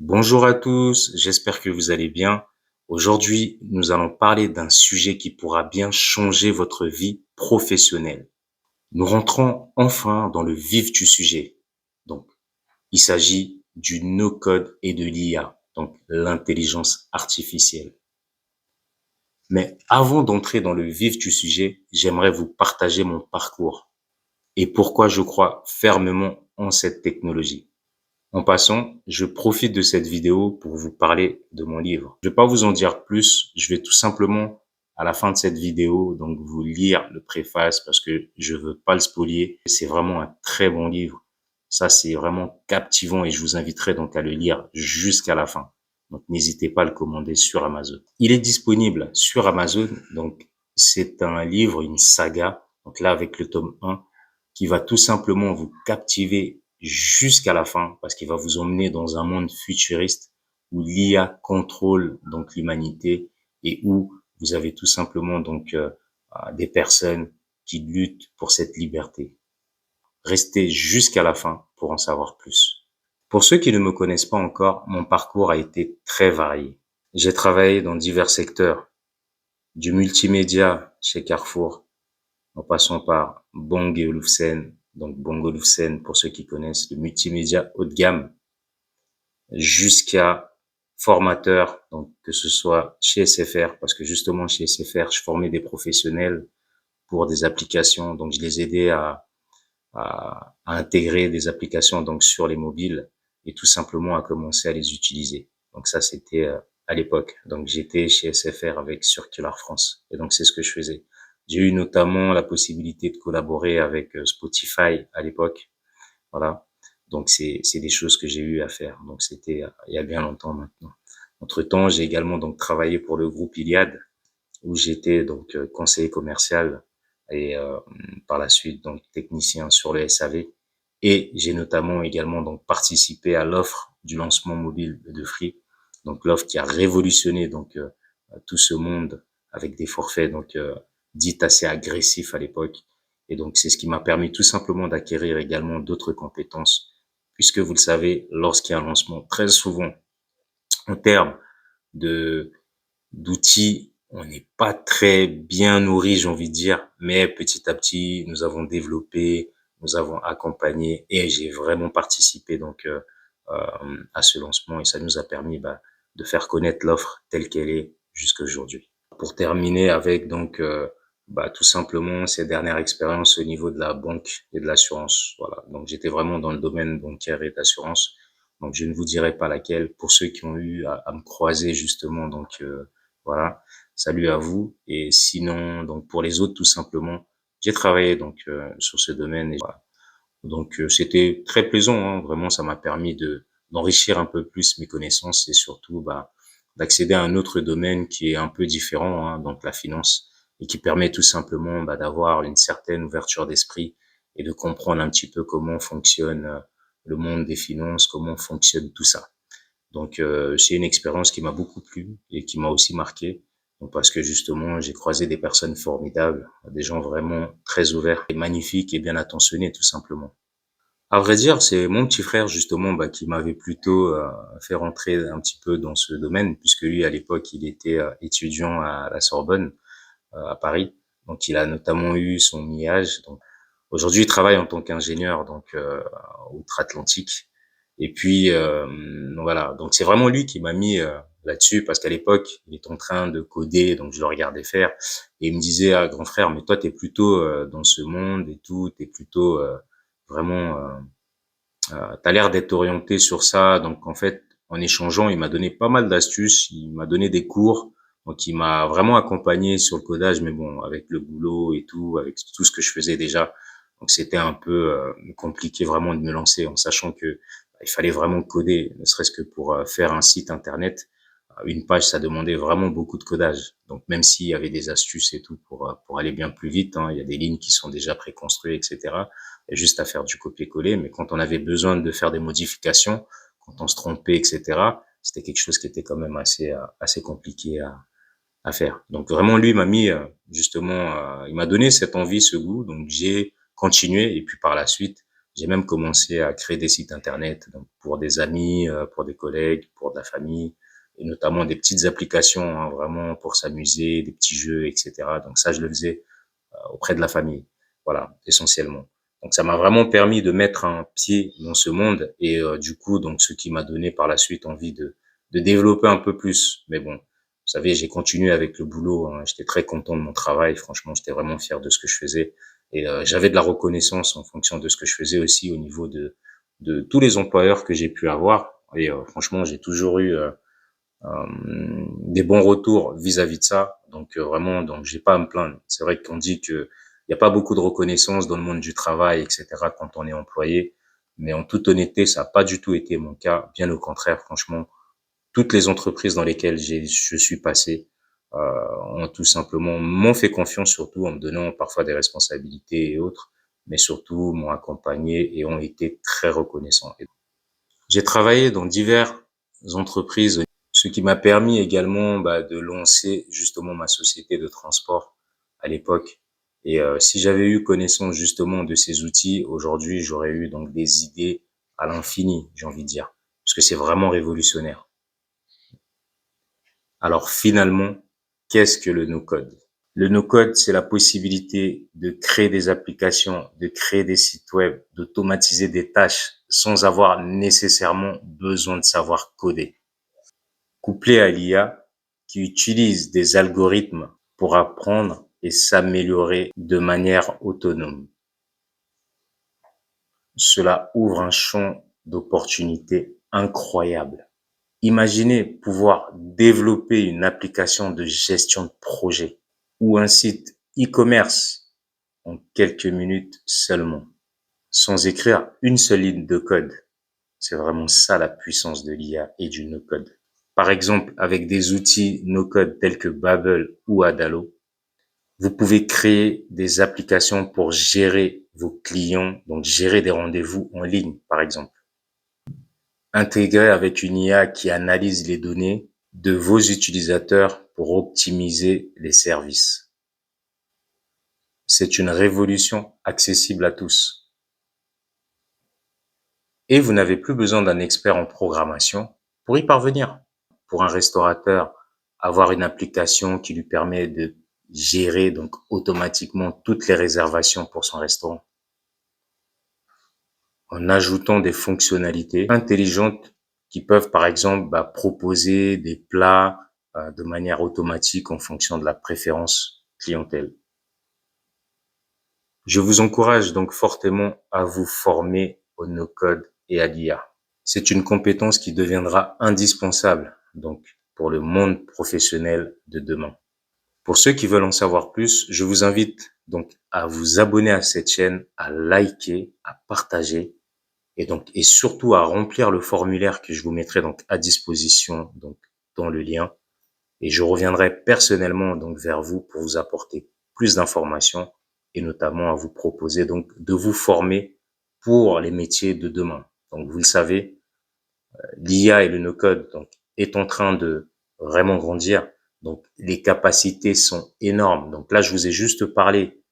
Bonjour à tous, j'espère que vous allez bien. Aujourd'hui, nous allons parler d'un sujet qui pourra bien changer votre vie professionnelle. Nous rentrons enfin dans le vif du sujet. Donc, il s'agit du no-code et de l'IA, donc l'intelligence artificielle. Mais avant d'entrer dans le vif du sujet, j'aimerais vous partager mon parcours et pourquoi je crois fermement en cette technologie. En passant, je profite de cette vidéo pour vous parler de mon livre. Je vais pas vous en dire plus, je vais tout simplement, à la fin de cette vidéo, donc vous lire le préface parce que je veux pas le spolier. C'est vraiment un très bon livre. Ça, c'est vraiment captivant et je vous inviterai donc à le lire jusqu'à la fin. Donc, n'hésitez pas à le commander sur Amazon. Il est disponible sur Amazon. Donc, c'est un livre, une saga. Donc là, avec le tome 1, qui va tout simplement vous captiver jusqu'à la fin parce qu'il va vous emmener dans un monde futuriste où l'IA contrôle donc l'humanité et où vous avez tout simplement donc des personnes qui luttent pour cette liberté. Restez jusqu'à la fin pour en savoir plus. Pour ceux qui ne me connaissent pas encore, mon parcours a été très varié. J'ai travaillé dans divers secteurs, du multimédia chez Carrefour, en passant par Bang & Olufsen, donc Bang & Olufsen pour ceux qui connaissent, le multimédia haut de gamme, jusqu'à formateur, donc que ce soit chez SFR, parce que justement chez SFR, je formais des professionnels pour des applications, donc je les aidais à intégrer des applications donc sur les mobiles et tout simplement à commencer à les utiliser. Donc ça, c'était à l'époque. Donc j'étais chez SFR avec Circular France et donc c'est ce que je faisais. J'ai eu notamment la possibilité de collaborer avec Spotify à l'époque. Voilà. Donc c'est des choses que j'ai eu à faire. Donc c'était il y a bien longtemps maintenant. Entre-temps, j'ai également donc travaillé pour le groupe Iliad où j'étais donc conseiller commercial et par la suite donc technicien sur le SAV. Et j'ai notamment également donc participé à l'offre du lancement mobile de Free, donc l'offre qui a révolutionné donc tout ce monde avec des forfaits donc dits assez agressifs à l'époque. Et donc c'est ce qui m'a permis tout simplement d'acquérir également d'autres compétences, puisque vous le savez, lorsqu'il y a un lancement, très souvent en termes de d'outils, on n'est pas très bien nourri, j'ai envie de dire, mais petit à petit, nous avons développé, nous avons accompagné et j'ai vraiment participé donc à ce lancement et ça nous a permis de faire connaître l'offre telle qu'elle est jusqu'à aujourd'hui. Pour terminer avec donc tout simplement ces dernières expériences au niveau de la banque et de l'assurance. Voilà, donc j'étais vraiment dans le domaine bancaire et d'assurance. Donc je ne vous dirai pas laquelle pour ceux qui ont eu à me croiser justement donc voilà, salut à vous. Et sinon, donc pour les autres, tout simplement, j'ai travaillé donc sur ce domaine. Et voilà. Donc c'était très plaisant, hein. Vraiment, ça m'a permis de d'enrichir un peu plus mes connaissances et surtout d'accéder à un autre domaine qui est un peu différent, hein, donc la finance, et qui permet tout simplement d'avoir une certaine ouverture d'esprit et de comprendre un petit peu comment fonctionne le monde des finances, comment fonctionne tout ça. Donc c'est une expérience qui m'a beaucoup plu et qui m'a aussi marqué. Donc, parce que justement, j'ai croisé des personnes formidables, des gens vraiment très ouverts et magnifiques et bien attentionnés tout simplement. À vrai dire, c'est mon petit frère justement qui m'avait plutôt fait rentrer un petit peu dans ce domaine, puisque lui à l'époque il était étudiant à la Sorbonne à Paris, donc il a notamment eu son MIAGE. Donc aujourd'hui il travaille en tant qu'ingénieur donc outre-Atlantique. Et puis voilà, donc c'est vraiment lui qui m'a mis là-dessus parce qu'à l'époque il est en train de coder, donc je le regardais faire et il me disait ah grand frère mais toi t'es plutôt dans ce monde et tout, t'es plutôt vraiment t'as l'air d'être orienté sur ça. Donc en fait, en échangeant, il m'a donné pas mal d'astuces, il m'a donné des cours, donc il m'a vraiment accompagné sur le codage. Mais bon, avec le boulot et tout, avec tout ce que je faisais déjà, donc c'était un peu compliqué vraiment de me lancer, en sachant que il fallait vraiment coder, ne serait-ce que pour faire un site internet. Une page, ça demandait vraiment beaucoup de codage. Donc même s'il y avait des astuces et tout pour aller bien plus vite, hein, il y a des lignes qui sont déjà préconstruites, etc. Il y a juste à faire du copier-coller. Mais quand on avait besoin de faire des modifications, quand on se trompait, etc., c'était quelque chose qui était quand même assez compliqué à faire. Donc vraiment, lui m'a mis justement, il m'a donné cette envie, ce goût. Donc j'ai continué et puis par la suite, J'ai même commencé à créer des sites internet, donc pour des amis, pour des collègues, pour de la famille, et notamment des petites applications, hein, vraiment pour s'amuser, des petits jeux, etc. Donc ça, je le faisais auprès de la famille, voilà, essentiellement. Donc ça m'a vraiment permis de mettre un pied dans ce monde et du coup, donc ce qui m'a donné par la suite envie de développer un peu plus. Mais bon, vous savez, j'ai continué avec le boulot, hein. J'étais très content de mon travail. Franchement, j'étais vraiment fier de ce que je faisais et j'avais de la reconnaissance en fonction de ce que je faisais aussi au niveau de tous les employeurs que j'ai pu avoir. Et franchement, j'ai toujours eu des bons retours vis-à-vis de ça. Donc vraiment, donc j'ai pas à me plaindre. C'est vrai qu'on dit que il y a pas beaucoup de reconnaissance dans le monde du travail, etc. quand on est employé. Mais en toute honnêteté, ça n'a pas du tout été mon cas. Bien au contraire, franchement, toutes les entreprises dans lesquelles je suis passé ont tout simplement m'ont fait confiance, surtout en me donnant parfois des responsabilités et autres, mais surtout m'ont accompagné et ont été très reconnaissants. J'ai travaillé dans diverses entreprises, ce qui m'a permis également de lancer justement ma société de transport à l'époque. Et si j'avais eu connaissance justement de ces outils, aujourd'hui, j'aurais eu donc des idées à l'infini, j'ai envie de dire, parce que c'est vraiment révolutionnaire. Alors finalement, qu'est-ce que le no-code? Le no-code, c'est la possibilité de créer des applications, de créer des sites web, d'automatiser des tâches sans avoir nécessairement besoin de savoir coder. Couplé à l'IA qui utilise des algorithmes pour apprendre et s'améliorer de manière autonome. Cela ouvre un champ d'opportunités incroyable. Imaginez pouvoir développer une application de gestion de projet ou un site e-commerce en quelques minutes seulement, sans écrire une seule ligne de code. C'est vraiment ça la puissance de l'IA et du no-code. Par exemple, avec des outils no-code tels que Babel ou Adalo, vous pouvez créer des applications pour gérer vos clients, donc gérer des rendez-vous en ligne, par exemple. Intégrer avec une IA qui analyse les données de vos utilisateurs pour optimiser les services. C'est une révolution accessible à tous. Et vous n'avez plus besoin d'un expert en programmation pour y parvenir. Pour un restaurateur, avoir une application qui lui permet de gérer donc automatiquement toutes les réservations pour son restaurant, en ajoutant des fonctionnalités intelligentes qui peuvent par exemple proposer des plats de manière automatique en fonction de la préférence clientèle. Je vous encourage donc fortement à vous former au no-code et à l'IA. C'est une compétence qui deviendra indispensable donc pour le monde professionnel de demain. Pour ceux qui veulent en savoir plus, je vous invite donc à vous abonner à cette chaîne, à liker, à partager et surtout à remplir le formulaire que je vous mettrai donc à disposition donc dans le lien. Et je reviendrai personnellement donc vers vous pour vous apporter plus d'informations et notamment à vous proposer donc de vous former pour les métiers de demain. Donc vous le savez, l'IA et le no-code donc est en train de vraiment grandir. Donc les capacités sont énormes. Donc là, je vous ai juste parlé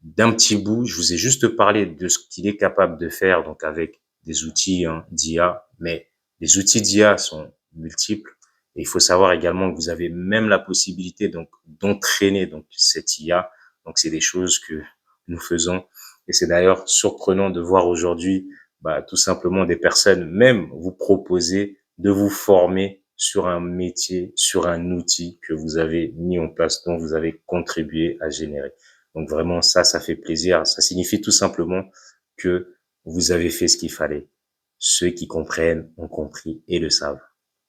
d'un petit bout, je vous ai juste parlé de ce qu'il est capable de faire donc avec des outils d'IA, mais les outils d'IA sont multiples. Et il faut savoir également que vous avez même la possibilité donc d'entraîner donc cette IA. Donc c'est des choses que nous faisons et c'est d'ailleurs surprenant de voir aujourd'hui tout simplement des personnes même vous proposer de vous former sur un métier, sur un outil que vous avez mis en place, dont vous avez contribué à générer. Donc vraiment ça fait plaisir. Ça signifie tout simplement que vous avez fait ce qu'il fallait. Ceux qui comprennent ont compris et le savent.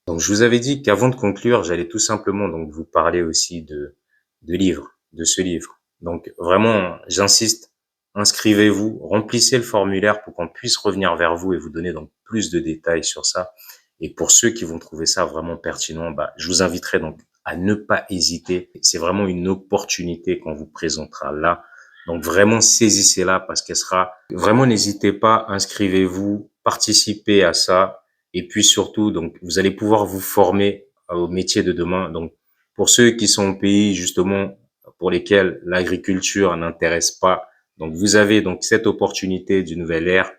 Donc je vous avais dit qu'avant de conclure, j'allais tout simplement donc vous parler aussi de ce livre. Donc vraiment, j'insiste, inscrivez-vous, remplissez le formulaire pour qu'on puisse revenir vers vous et vous donner donc plus de détails sur ça. Et pour ceux qui vont trouver ça vraiment pertinent, je vous inviterai donc à ne pas hésiter. C'est vraiment une opportunité qu'on vous présentera là. Donc vraiment saisissez-la parce qu'elle sera vraiment, n'hésitez pas, inscrivez-vous, participez à ça. Et puis surtout, donc, vous allez pouvoir vous former au métier de demain. Donc, pour ceux qui sont au pays, justement, pour lesquels l'agriculture n'intéresse pas, donc, vous avez donc cette opportunité du nouvel ère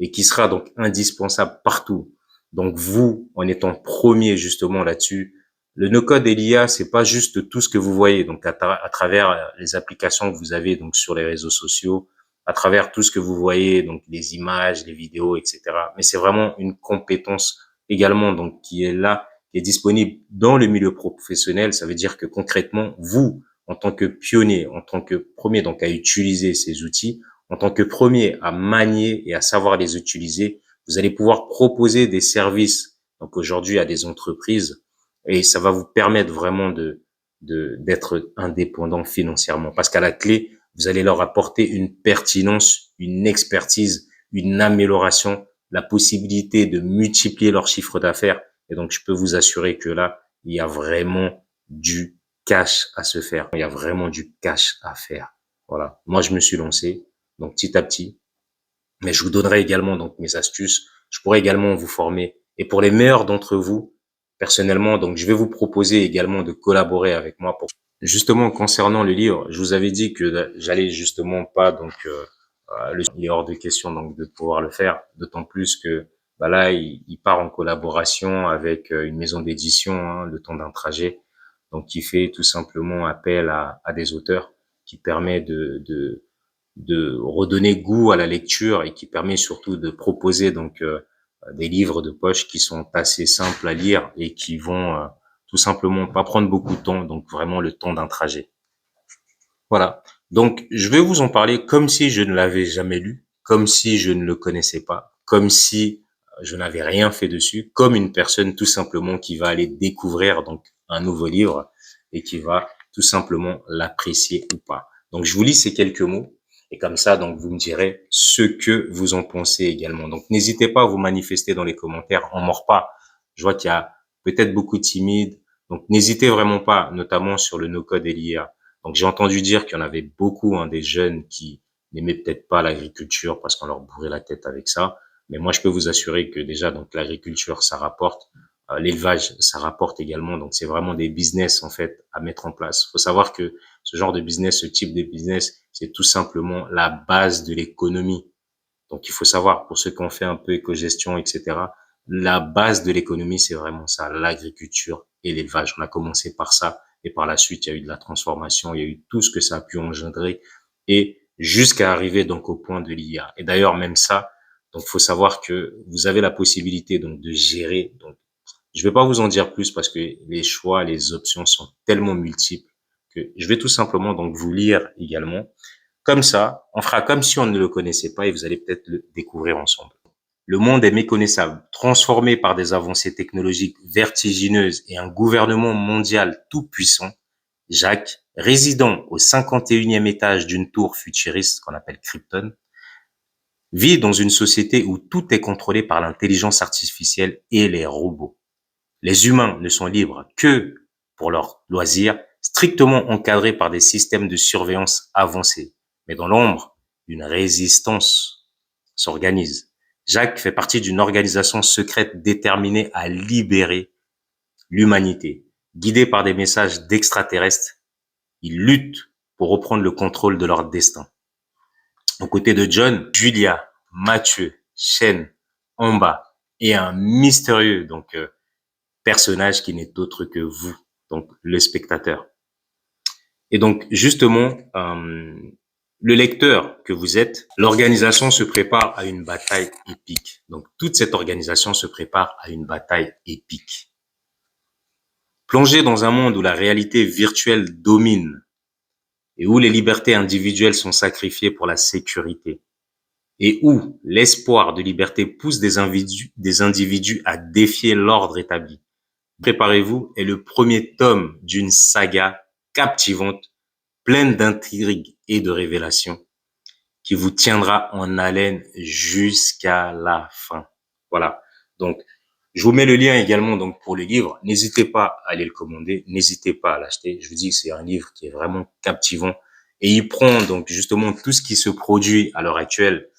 et qui sera donc indispensable partout. Donc vous, en étant premier justement là-dessus, le no-code et l'IA, c'est pas juste tout ce que vous voyez, donc à travers les applications que vous avez donc sur les réseaux sociaux, à travers tout ce que vous voyez, donc les images, les vidéos, etc. Mais c'est vraiment une compétence également donc qui est là, qui est disponible dans le milieu professionnel. Ça veut dire que concrètement, vous, en tant que pionnier, en tant que premier donc à utiliser ces outils, en tant que premier à manier et à savoir les utiliser, vous allez pouvoir proposer des services donc aujourd'hui à des entreprises et ça va vous permettre vraiment d'être indépendant financièrement parce qu'à la clé, vous allez leur apporter une pertinence, une expertise, une amélioration, la possibilité de multiplier leur chiffre d'affaires. Et donc, je peux vous assurer que là, il y a vraiment du cash à se faire. Il y a vraiment du cash à faire. Voilà. Moi, je me suis lancé, donc petit à petit. Mais je vous donnerai également donc mes astuces. Je pourrais également vous former. Et pour les meilleurs d'entre vous, personnellement, donc je vais vous proposer également de collaborer avec moi pour justement concernant le livre. Je vous avais dit que j'allais justement pas donc il est hors de question donc de pouvoir le faire. D'autant plus que bah là il part en collaboration avec une maison d'édition, hein, Le Temps d'un trajet, donc qui fait tout simplement appel à des auteurs, qui permet de redonner goût à la lecture et qui permet surtout de proposer donc des livres de poche qui sont assez simples à lire et qui vont tout simplement pas prendre beaucoup de temps, donc vraiment le temps d'un trajet. Voilà. Donc je vais vous en parler comme si je ne l'avais jamais lu, comme si je ne le connaissais pas, comme si je n'avais rien fait dessus, comme une personne tout simplement qui va aller découvrir donc un nouveau livre et qui va tout simplement l'apprécier ou pas. Donc je vous lis ces quelques mots. Et comme ça, donc, vous me direz ce que vous en pensez également. Donc, n'hésitez pas à vous manifester dans les commentaires. On mord pas. Je vois qu'il y a peut-être beaucoup de timides. Donc, n'hésitez vraiment pas, notamment sur le no-code et l'IA. Donc, j'ai entendu dire qu'il y en avait beaucoup, hein, des jeunes qui n'aimaient peut-être pas l'agriculture parce qu'on leur bourrait la tête avec ça. Mais moi, je peux vous assurer que déjà, donc, l'agriculture, ça rapporte. L'élevage, ça rapporte également. Donc, c'est vraiment des business, en fait, à mettre en place. Il faut savoir que ce genre de business, ce type de business, c'est tout simplement la base de l'économie. Donc, il faut savoir, pour ceux qui ont fait un peu éco-gestion, etc., la base de l'économie, c'est vraiment ça, l'agriculture et l'élevage. On a commencé par ça et par la suite, il y a eu de la transformation, il y a eu tout ce que ça a pu engendrer et jusqu'à arriver donc au point de l'IA. Et d'ailleurs, même ça, donc, il faut savoir que vous avez la possibilité donc de gérer. Donc, je vais pas vous en dire plus parce que les choix, les options sont tellement multiples que je vais tout simplement donc vous lire également. Comme ça, on fera comme si on ne le connaissait pas et vous allez peut-être le découvrir ensemble. Le monde est méconnaissable, transformé par des avancées technologiques vertigineuses et un gouvernement mondial tout-puissant. Jacques, résident au 51e étage d'une tour futuriste qu'on appelle Krypton, vit dans une société où tout est contrôlé par l'intelligence artificielle et les robots. Les humains ne sont libres que pour leurs loisirs, strictement encadrés par des systèmes de surveillance avancés. Mais dans l'ombre, une résistance s'organise. Jacques fait partie d'une organisation secrète déterminée à libérer l'humanité. Guidé par des messages d'extraterrestres, ils luttent pour reprendre le contrôle de leur destin. Aux côtés de John, Julia, Mathieu, Shen, Amba et un mystérieux personnage qui n'est autre que vous, donc le spectateur. Et donc justement, le lecteur que vous êtes, l'organisation se prépare à une bataille épique. Donc toute cette organisation se prépare à une bataille épique. Plongé dans un monde où la réalité virtuelle domine et où les libertés individuelles sont sacrifiées pour la sécurité et où l'espoir de liberté pousse des individus à défier l'ordre établi. Préparez-vous est le premier tome d'une saga captivante, pleine d'intrigues et de révélations, qui vous tiendra en haleine jusqu'à la fin. Voilà. Donc, je vous mets le lien également donc pour le livre. N'hésitez pas à aller le commander, n'hésitez pas à l'acheter. Je vous dis que c'est un livre qui est vraiment captivant et il prend donc justement tout ce qui se produit à l'heure actuelle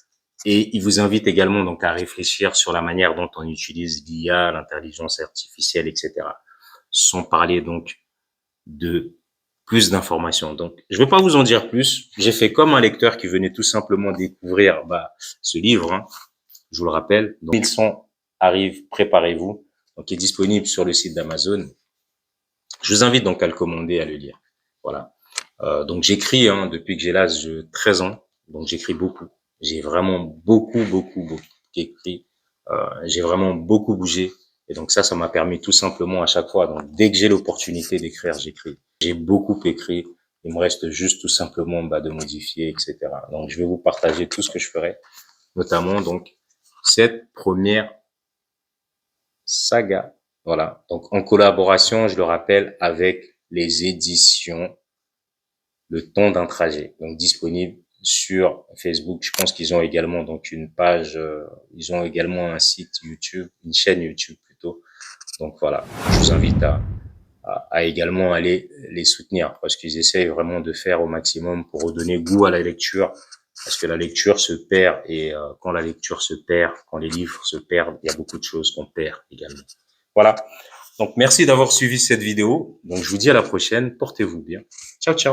et il vous invite également donc à réfléchir sur la manière dont on utilise l'IA, l'intelligence artificielle, etc. Sans parler donc de plus d'informations. Donc, je ne vais pas vous en dire plus. J'ai fait comme un lecteur qui venait tout simplement découvrir ce livre. Hein. je vous le rappelle. Donc, 1100 arrive, préparez-vous. Donc, il est disponible sur le site d'Amazon. Je vous invite donc à le commander, à le lire. Voilà. Donc, j'écris depuis que j'ai l'âge de 13 ans. Donc, j'écris beaucoup. J'ai vraiment beaucoup écrit. J'ai vraiment beaucoup bougé. Et donc, ça m'a permis tout simplement à chaque fois. Donc, dès que j'ai l'opportunité d'écrire, j'écris. J'ai beaucoup écrit. Il me reste juste tout simplement de modifier, etc. Donc, je vais vous partager tout ce que je ferai, notamment donc cette première saga. Voilà. Donc, en collaboration, je le rappelle, avec les éditions Le Temps d'un trajet. Donc, disponible sur Facebook. Je pense qu'ils ont également donc une page, ils ont également un site YouTube, une chaîne YouTube plutôt. Donc voilà, je vous invite à également aller les soutenir parce qu'ils essayent vraiment de faire au maximum pour redonner goût à la lecture, parce que la lecture se perd et quand la lecture se perd, quand les livres se perdent, il y a beaucoup de choses qu'on perd également. Voilà. Donc merci d'avoir suivi cette vidéo. Donc je vous dis à la prochaine. Portez-vous bien. Ciao ciao.